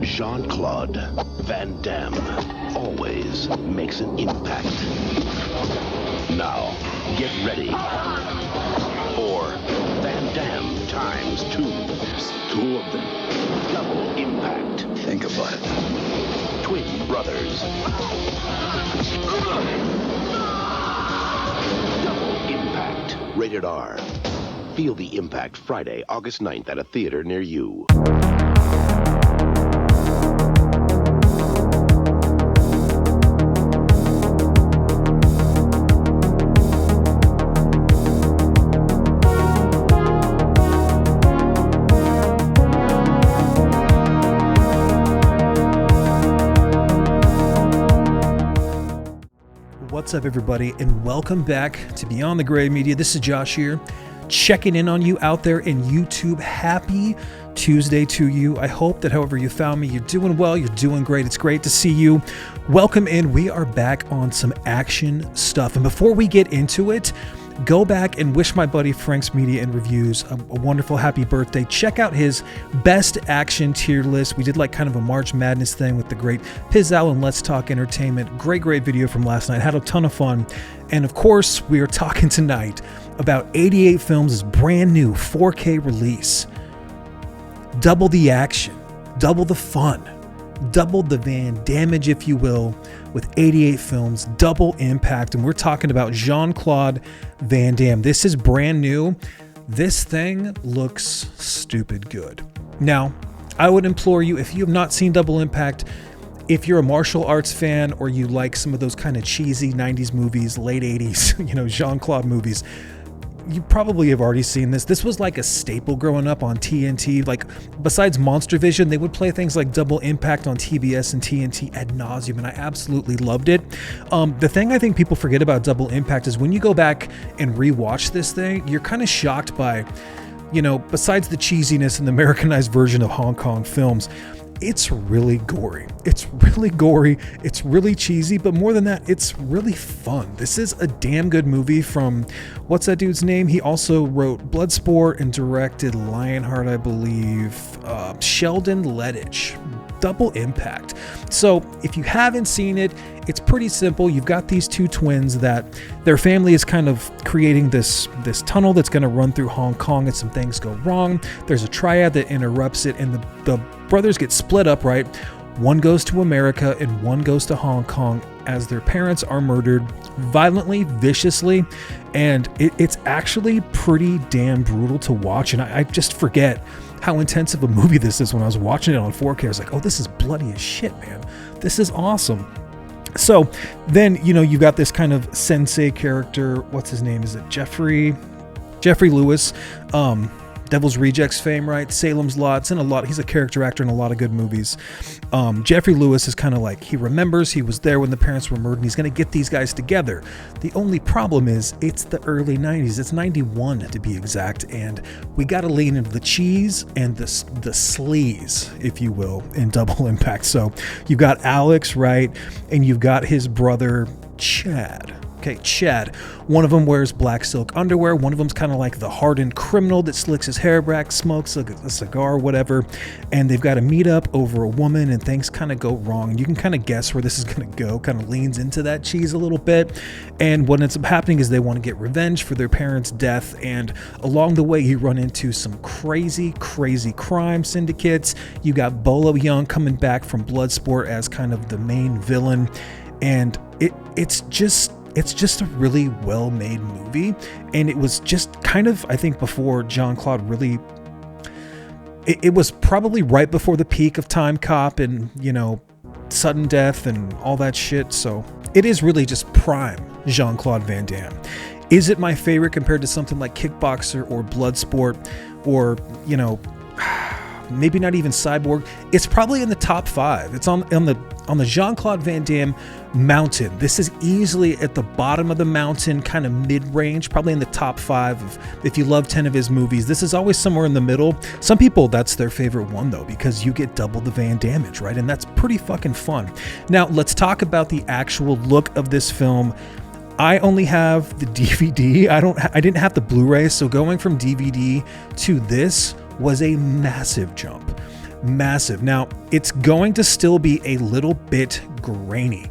Jean-Claude Van Damme always makes an impact. Now, get ready for Van Damme times 2. There's 2 of them. Double impact. Think about it. Twin brothers. Double impact. Rated R. Feel the impact Friday, August 9th at a theater near you. What's up, everybody, and welcome back to Beyond the Gray Media. This is Josh here, checking in on you out there in YouTube. Happy Tuesday to you. I hope that however you found me, you're doing well, you're doing great. It's great to see you. Welcome in. We are back on some action stuff. And before we get into it, go back and wish my buddy Frank's Media and Reviews a wonderful happy birthday. Check out his best action tier list. We did like kind of a March Madness thing with the great Pizzal and Let's Talk Entertainment. Great video from last night. Had a ton of fun. And of course, we are talking tonight about 88 Films' brand new 4K release. Double the action, double the fun, double the Van Damage, if you will, with 88 Films, double impact. And we're talking about Jean-Claude Van Damme. This is brand new. This thing looks stupid good. Now, I would implore you, if you have not seen Double Impact, if you're a martial arts fan or you like some of those kind of cheesy 90s movies, late 80s, Jean-Claude movies, you probably have already seen this. This was like a staple growing up on TNT. Like, besides Monster Vision, they would play things like Double Impact on TBS and TNT ad nauseum, and I absolutely loved it. The thing I think people forget about Double Impact is when you go back and rewatch this thing, you're kind of shocked by, besides the cheesiness and the Americanized version of Hong Kong films, it's really gory. It's really cheesy, but more than that, it's really fun. This is a damn good movie from, what's that dude's name? He also wrote Bloodsport and directed Lionheart, I believe. Sheldon Lettich. Double Impact. So if you haven't seen it, it's pretty simple. You've got these two twins that their family is kind of creating this tunnel that's going to run through Hong Kong, and some things go wrong. There's a triad that interrupts it, and the brothers get split up, right? One goes to America and one goes to Hong Kong as their parents are murdered violently, viciously, and it's actually pretty damn brutal to watch. And I just forget how intense of a movie this is when I was watching it on 4K. I was like, oh, this is bloody as shit, man. This is awesome. So then, you've got this kind of sensei character. What's his name? Is it Jeffrey Lewis? Devil's Rejects fame, right? Salem's Lot. He's a character actor in a lot of good movies. Jeffrey Lewis is kind of like, he remembers he was there when the parents were murdered, and he's going to get these guys together. The only problem is it's the early 90s. It's 91 to be exact, and we got to lean into the cheese and the sleaze, if you will, in Double Impact. So you've got Alex, right? And you've got his brother, Chad. Okay, Chad. One of them wears black silk underwear. One of them's kind of like the hardened criminal that slicks his hair back, smokes a cigar, whatever. And they've got to meet up over a woman, and things kind of go wrong. And you can kind of guess where this is going to go. Kind of leans into that cheese a little bit. And what ends up happening is they want to get revenge for their parents' death. And along the way, you run into some crazy crime syndicates. You got Bolo Young coming back from Bloodsport as kind of the main villain. And it's just a really well-made movie, and it was just kind of, I think, before Jean-Claude really, it was probably right before the peak of Time Cop and, sudden death and all that shit. So it is really just prime Jean-Claude Van Damme. Is it my favorite compared to something like Kickboxer or Bloodsport or, maybe not even Cyborg? It's probably in the top 5. It's on the Jean-Claude Van Damme mountain. This is easily at the bottom of the mountain, kind of mid-range, probably in the top 5 of, if you love 10 of his movies. This is always somewhere in the middle. Some people, that's their favorite one though, because you get double the Van Damage, right? And that's pretty fucking fun. Now let's talk about the actual look of this film. I only have the DVD. I didn't have the Blu-ray, so going from DVD to this was a massive jump. massive. Now, it's going to still be a little bit grainy,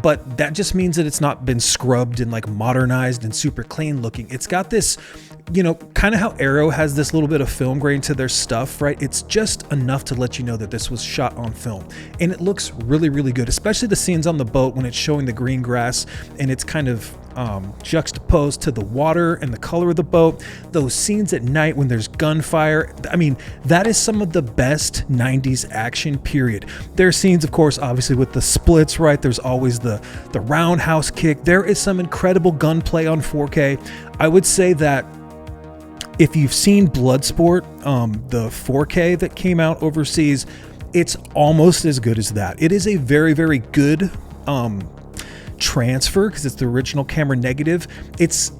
but that just means that it's not been scrubbed and like modernized and super clean looking. It's got this, you know, kind of how Arrow has this little bit of film grain to their stuff, right? It's just enough to let you know that this was shot on film, and it looks really, really good, especially the scenes on the boat when it's showing the green grass and it's kind of juxtaposed to the water and the color of the boat. Those scenes at night when there's gunfire, I mean, that is some of the best 90s action, period. There are scenes, of course, obviously with the splits, right? There's always the roundhouse kick. There is some incredible gunplay on 4K. I would say that if you've seen Bloodsport, the 4K that came out overseas, it's almost as good as that. It is a very, very good transfer because it's the original camera negative. It's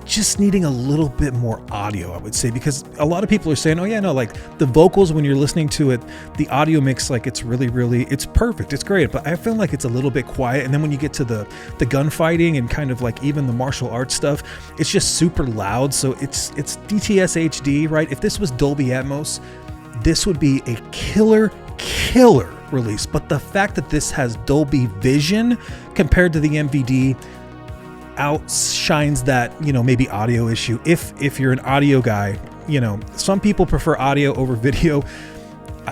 just needing a little bit more audio, I would say, because a lot of people are saying, oh yeah, no, like the vocals when you're listening to it, the audio mix, like it's really, really, it's perfect, it's great, but I feel like it's a little bit quiet. And then when you get to the gunfighting and kind of like even the martial arts stuff, it's just super loud. So it's DTS HD, right? If this was Dolby Atmos, this would be a killer release. But the fact that this has Dolby Vision compared to the MVD outshines that, you know, maybe audio issue. If you're an audio guy, you know, some people prefer audio over video.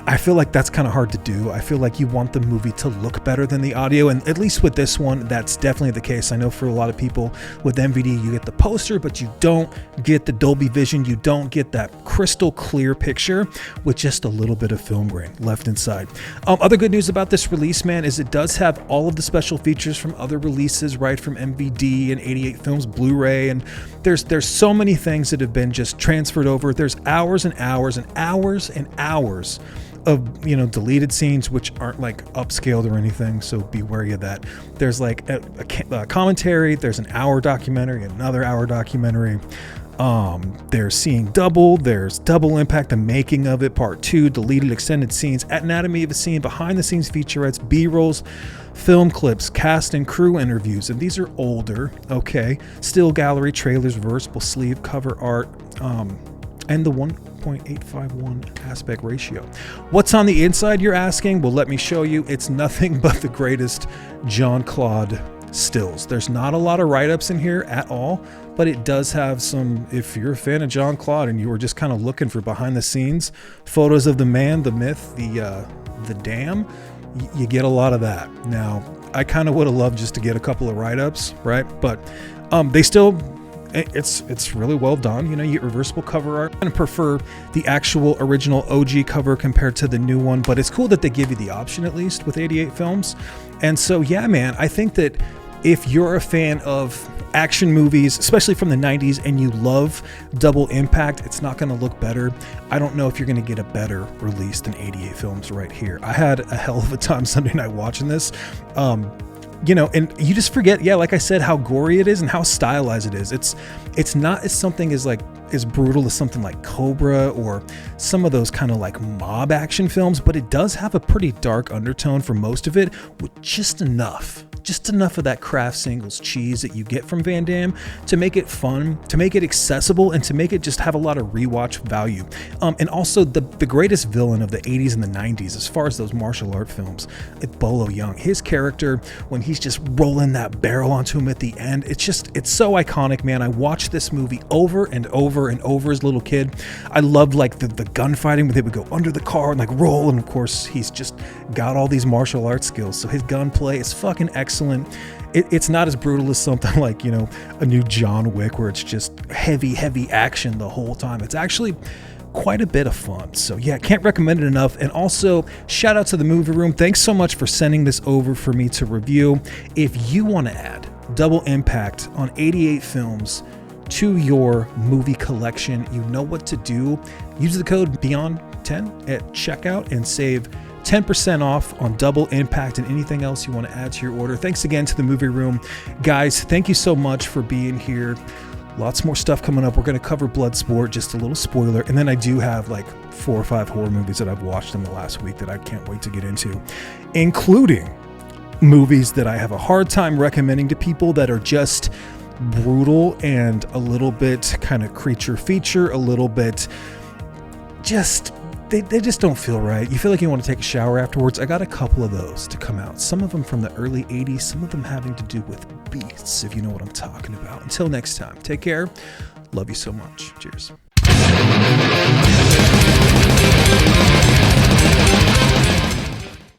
I feel like that's kind of hard to do. I feel like you want the movie to look better than the audio, and at least with this one, that's definitely the case. I know for a lot of people with MVD, you get the poster, but you don't get the Dolby Vision. You don't get that crystal clear picture with just a little bit of film grain left inside. Other good news about this release, man, is it does have all of the special features from other releases, right? From MVD and 88 Films Blu-ray, and there's so many things that have been just transferred over. There's hours and hours and hours and hours of, you know, deleted scenes which aren't like upscaled or anything, so be wary of that. There's like a commentary, there's an hour documentary, another hour documentary. There's Seeing Double, there's Double Impact, the making of it, part 2, deleted extended scenes, anatomy of a scene, behind the scenes featurettes, B-rolls, film clips, cast and crew interviews, and these are older, okay, still gallery, trailers, reversible sleeve, cover art, and the 1.851 aspect ratio. What's on the inside, you're asking? Well, let me show you. It's nothing but the greatest Jean-Claude stills. There's not a lot of write-ups in here at all, but it does have some, if you're a fan of Jean-Claude and you were just kind of looking for behind the scenes photos of the man, the myth, the dam, you get a lot of that. Now, I kind of would have loved just to get a couple of write-ups, right? But they still, it's really well done. You know, you get reversible cover art. I prefer the actual original OG cover compared to the new one, but it's cool that they give you the option at least with 88 Films. And so, yeah, man, I think that if you're a fan of action movies, especially from the 90s, and you love Double Impact, it's not going to look better. I don't know if you're going to get a better release than 88 Films right here. I had a hell of a time Sunday night watching this. You know, and you just forget, yeah, like I said, how gory it is and how stylized it is. It's not as something as brutal as something like Cobra or some of those kind of like mob action films, but it does have a pretty dark undertone for most of it, with just enough of that Kraft Singles cheese that you get from Van Damme to make it fun, to make it accessible, and to make it just have a lot of rewatch value. And also the greatest villain of the 80s and the 90s, as far as those martial art films, Bolo Young, his character, when he's just rolling that barrel onto him at the end, it's so iconic, man. I watched this movie over and over and over as a little kid. I loved like the gunfighting where they would go under the car and like roll, and of course he's just got all these martial arts skills, so his gunplay is fucking excellent. It's not as brutal as something like, you know, a new John Wick where it's just heavy action the whole time. It's actually quite a bit of fun. So yeah, can't recommend it enough. And also shout out to the Movie Room. Thanks so much for sending this over for me to review. If you want to add Double Impact on 88 Films to your movie collection, you know what to do. Use the code BEYOND10 at checkout and save 10% off on Double Impact and anything else you want to add to your order. Thanks again to the Movie Room. Guys, thank you so much for being here. Lots more stuff coming up. We're going to cover Bloodsport, just a little spoiler. And then I do have like 4 or 5 horror movies that I've watched in the last week that I can't wait to get into, including movies that I have a hard time recommending to people that are just brutal and a little bit kind of creature feature, a little bit just they just don't feel right. You feel like you want to take a shower afterwards. I got a couple of those to come out. Some of them from the early 80s, some of them having to do with beasts, if you know what I'm talking about. Until next time, take care. Love you so much. Cheers.